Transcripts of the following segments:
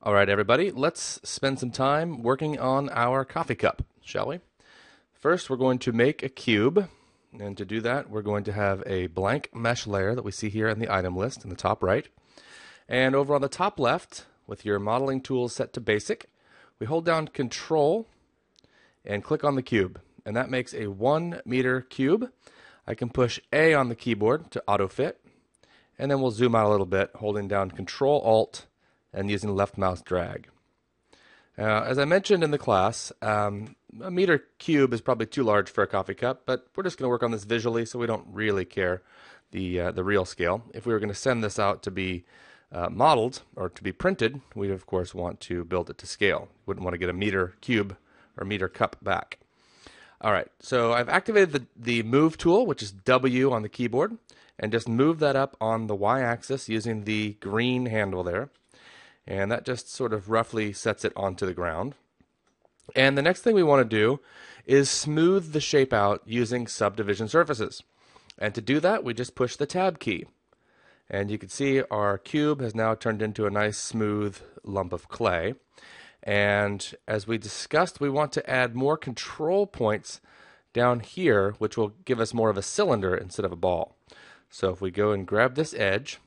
All right, everybody, let's spend some time working on our coffee cup, shall we? First, we're going to make a cube, and to do that, we're going to have a blank mesh layer that we see here in the item list in the top right. And over on the top left, with your modeling tools set to basic, we hold down Control and click on the cube, and that makes a 1 meter cube. I can push A on the keyboard to auto fit, and then we'll zoom out a little bit, holding down Control Alt and using left mouse drag. As I mentioned in the class, a meter cube is probably too large for a coffee cup, but we're just going to work on this visually, so we don't really care the real scale. If we were going to send this out to be modeled or to be printed, we'd of course want to build it to scale. Wouldn't want to get a meter cube or meter cup back. All right, so I've activated the move tool, which is W on the keyboard, and just move that up on the y-axis using the green handle there. And that just sort of roughly sets it onto the ground. And the next thing we want to do is smooth the shape out using subdivision surfaces. And to do that, we just push the tab key. And you can see our cube has now turned into a nice smooth lump of clay. And as we discussed, we want to add more control points down here, which will give us more of a cylinder instead of a ball. So if we go and grab this edge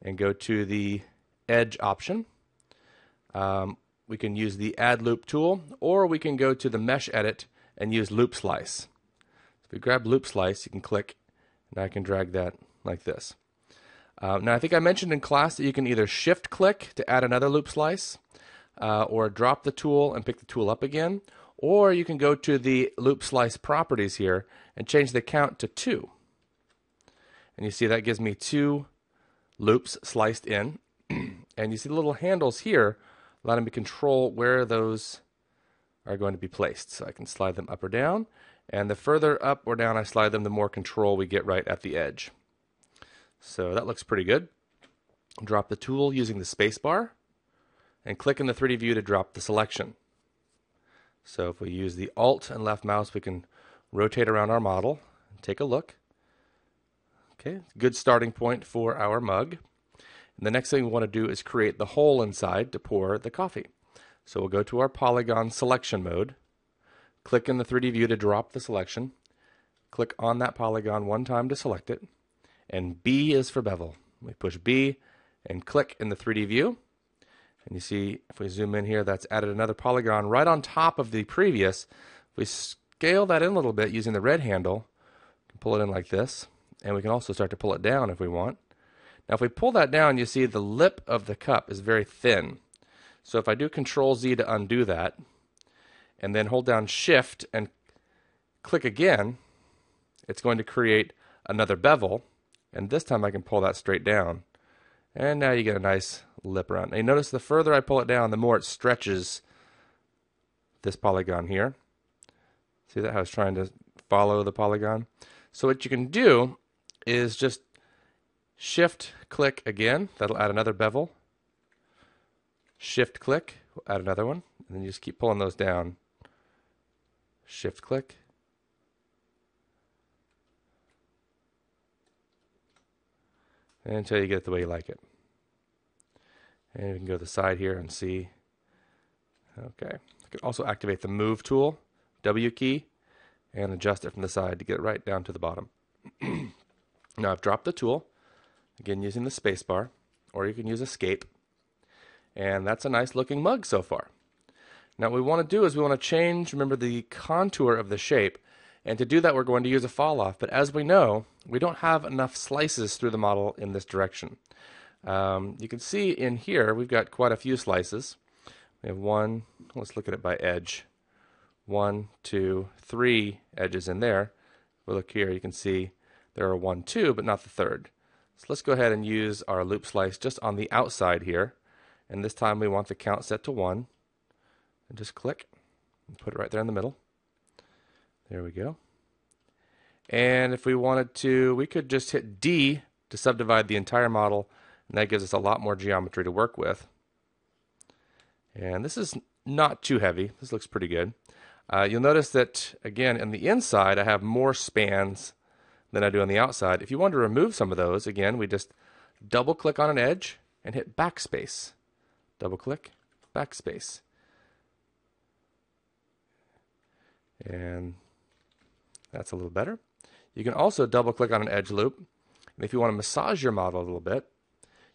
and go to the edge option, we can use the add loop tool, or we can go to the mesh edit and use loop slice. If we grab loop slice, you can click, and I can drag that like this. Now I think I mentioned in class that you can either shift click to add another loop slice, or drop the tool and pick the tool up again, or you can go to the loop slice properties here and change the count to 2. And you see that gives me 2 loops sliced in. And you see the little handles here letting me control where those are going to be placed. So I can slide them up or down, and the further up or down I slide them, the more control we get right at the edge. So that looks pretty good. Drop the tool using the space bar, and click in the 3D view to drop the selection. So if we use the Alt and left mouse, we can rotate around our model and take a look. Okay, good starting point for our mug. And the next thing we want to do is create the hole inside to pour the coffee. So we'll go to our polygon selection mode, click in the 3D view to drop the selection, click on that polygon one time to select it, and B is for bevel. We push B and click in the 3D view, and you see if we zoom in here, that's added another polygon right on top of the previous. If we scale that in a little bit using the red handle, we can pull it in like this, and we can also start to pull it down if we want. Now if we pull that down, you see the lip of the cup is very thin. So if I do Control Z to undo that, and then hold down Shift and click again, it's going to create another bevel, and this time I can pull that straight down. And now you get a nice lip around. And you notice the further I pull it down, the more it stretches this polygon here. See that how it's trying to follow the polygon? So what you can do is just Shift click again, that'll add another bevel. Shift click, we'll add another one, and then you just keep pulling those down. Shift click. Until you get it the way you like it. And you can go to the side here and see. Okay. You can also activate the move tool, W key, and adjust it from the side to get it right down to the bottom. Now I've dropped the tool. Again, using the space bar, or you can use escape. And that's a nice looking mug so far. Now what we want to do is we want to change, remember, the contour of the shape. And to do that, we're going to use a Falloff. But as we know, we don't have enough slices through the model in this direction. You can see in here, we've got quite a few slices. We have one, let's look at it by edge. 1, 2, 3 edges in there. If we look here, you can see there are 1, 2, but not the third. So let's go ahead and use our loop slice just on the outside here. And this time we want the count set to 1. And just click and put it right there in the middle. There we go. And if we wanted to, we could just hit D to subdivide the entire model, and that gives us a lot more geometry to work with. And this is not too heavy. This looks pretty good. You'll notice that, again, on the inside, I have more spans than I do on the outside. If you want to remove some of those, again, we just double click on an edge and hit backspace. double click, backspace. And that's a little better. You can also double click on an edge loop. And if you want to massage your model a little bit,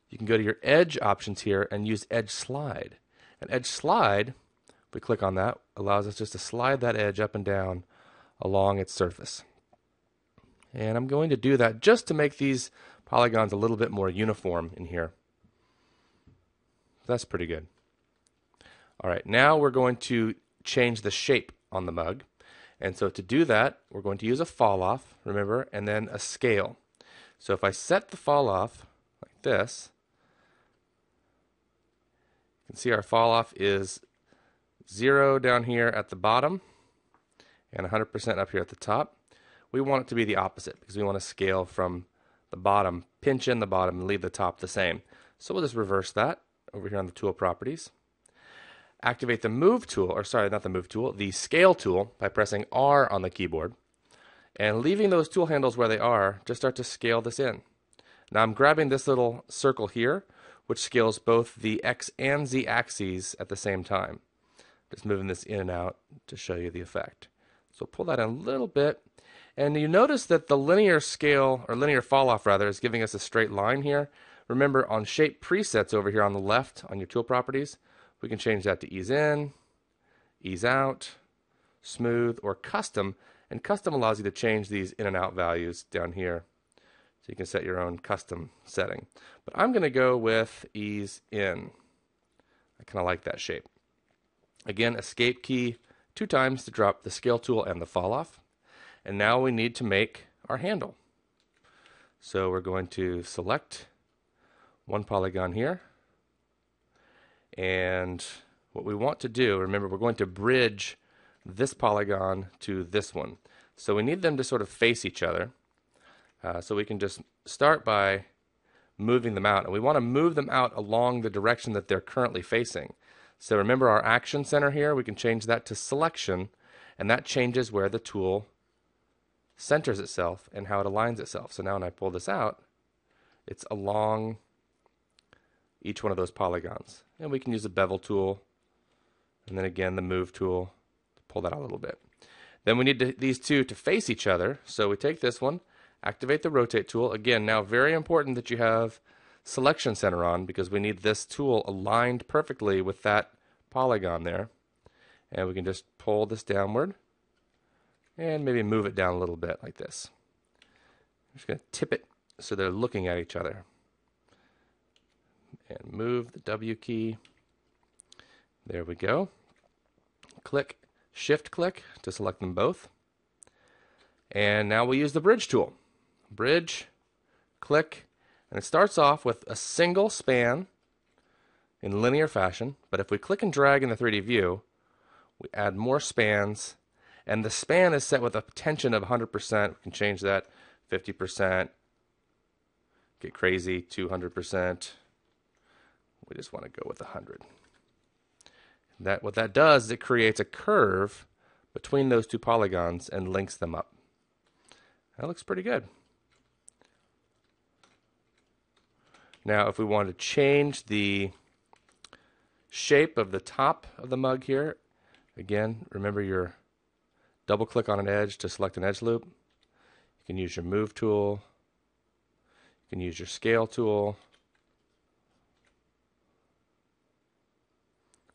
you can go to your edge options here and use edge slide. And edge slide, if we click on that, allows us just to slide that edge up and down along its surface. And I'm going to do that just to make these polygons a little bit more uniform in here. That's pretty good. All right, now we're going to change the shape on the mug. And so to do that, we're going to use a Falloff, remember, and then a scale. So if I set the Falloff like this, you can see our Falloff is 0 down here at the bottom and 100% up here at the top. We want it to be the opposite because we want to scale from the bottom, pinch in the bottom, and leave the top the same. So we'll just reverse that over here on the tool properties. Activate the move tool, or sorry, not the move tool, the scale tool by pressing R on the keyboard. And leaving those tool handles where they are, just start to scale this in. Now I'm grabbing this little circle here, which scales both the X and Z axes at the same time. Just moving this in and out to show you the effect. So pull that in a little bit. And you notice that the linear scale, or linear fall off rather, is giving us a straight line here. Remember, on shape presets over here on the left on your tool properties, we can change that to ease in, ease out, smooth, or custom. And custom allows you to change these in and out values down here. So you can set your own custom setting. But I'm going to go with ease in. I kind of like that shape. Again, escape key 2 times to drop the scale tool and the fall off. And now we need to make our handle. So we're going to select one polygon here. And what we want to do, remember, we're going to bridge this polygon to this one. So we need them to sort of face each other. So we can just start by moving them out. And we want to move them out along the direction that they're currently facing. So remember our action center here, we can change that to selection. And that changes where the tool centers itself and how it aligns itself. So now when I pull this out, it's along each one of those polygons. And we can use the bevel tool, and then again the move tool to pull that out a little bit. Then we need these two to face each other. So we take this one, activate the rotate tool. Again, now very important that you have selection center on because we need this tool aligned perfectly with that polygon there. And we can just pull this downward and maybe move it down a little bit like this. I'm just going to tip it so they're looking at each other. And move the W key. There we go. Click, shift click to select them both. And now we use the bridge tool. Bridge, click, and it starts off with a single span in linear fashion. But if we click and drag in the 3D view, we add more spans. And the span is set with a tension of 100%. We can change that 50%, get crazy, 200%. We just want to go with 100. What that does is it creates a curve between those two polygons and links them up. That looks pretty good. Now if we want to change the shape of the top of the mug here, again, remember your double click on an edge to select an edge loop. You can use your move tool. You can use your scale tool.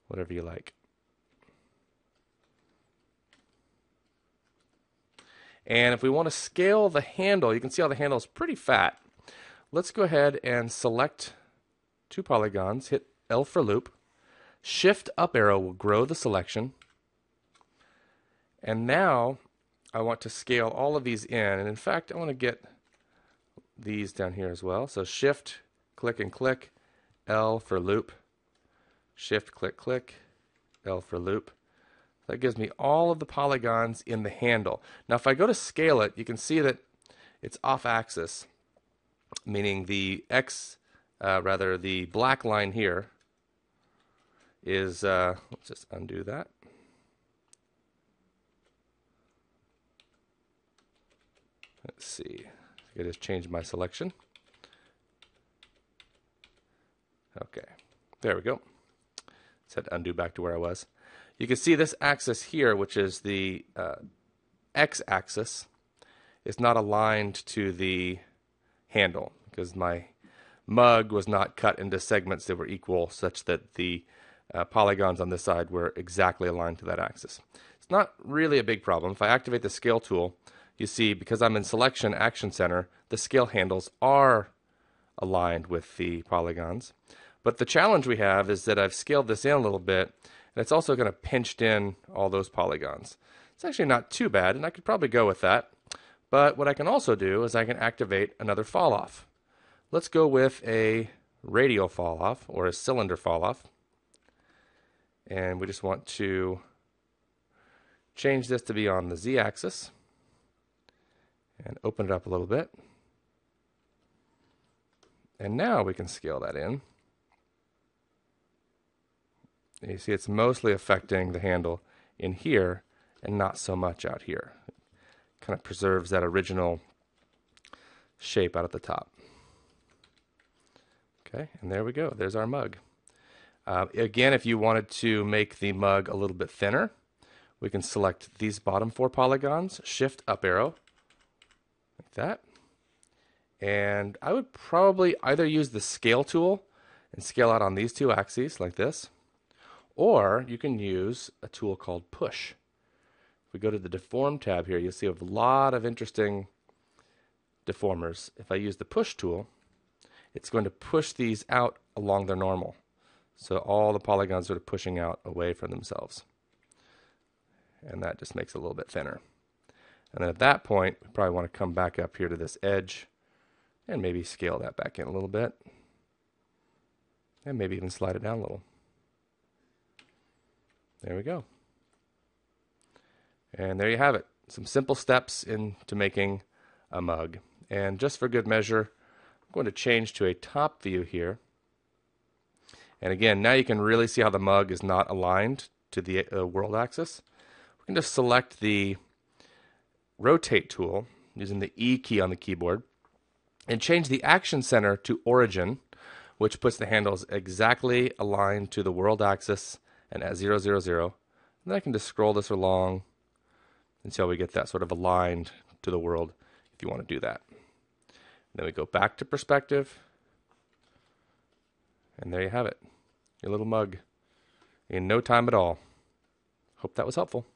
Whatever you like. And if we want to scale the handle, you can see how the handle is pretty fat. Let's go ahead and select 2 polygons, hit L for loop. Shift up arrow will grow the selection. And now I want to scale all of these in. And in fact, I want to get these down here as well. So shift, click and click, L for loop. Shift, click, click, L for loop. That gives me all of the polygons in the handle. Now if I go to scale it, you can see that it's off axis, meaning the the black line here is, let's just undo that. Let's see, I just changed my selection. Okay, there we go. Let's hit undo back to where I was. You can see this axis here, which is the x-axis, is not aligned to the handle because my mug was not cut into segments that were equal such that the polygons on this side were exactly aligned to that axis. It's not really a big problem. If I activate the scale tool, you see because I'm in selection action center, the scale handles are aligned with the polygons. But the challenge we have is that I've scaled this in a little bit, and it's also kind of pinched in all those polygons. It's actually not too bad, and I could probably go with that. But what I can also do is I can activate another fall off. Let's go with a radial fall off or a cylinder fall off. And we just want to change this to be on the z-axis and open it up a little bit. And now we can scale that in. You see it's mostly affecting the handle in here and not so much out here. It kind of preserves that original shape out at the top. Okay, and there we go. There's our mug. Again, if you wanted to make the mug a little bit thinner, we can select these bottom 4 polygons, shift up arrow, like that. And I would probably either use the scale tool and scale out on these 2 axes like this, or you can use a tool called push. If we go to the deform tab here, you'll see a lot of interesting deformers. If I use the push tool, it's going to push these out along their normal. So all the polygons sort of pushing out away from themselves. And that just makes it a little bit thinner. And then at that point, we probably want to come back up here to this edge and maybe scale that back in a little bit. And maybe even slide it down a little. There we go. And there you have it. Some simple steps into making a mug. And just for good measure, I'm going to change to a top view here. And again, now you can really see how the mug is not aligned to the world axis. We can just select the rotate tool using the E key on the keyboard and change the action center to origin, which puts the handles exactly aligned to the world axis and at 0, 0, 0. And then I can just scroll this along until we get that sort of aligned to the world if you want to do that. Then we go back to perspective, and there you have it, your little mug in no time at all. Hope that was helpful.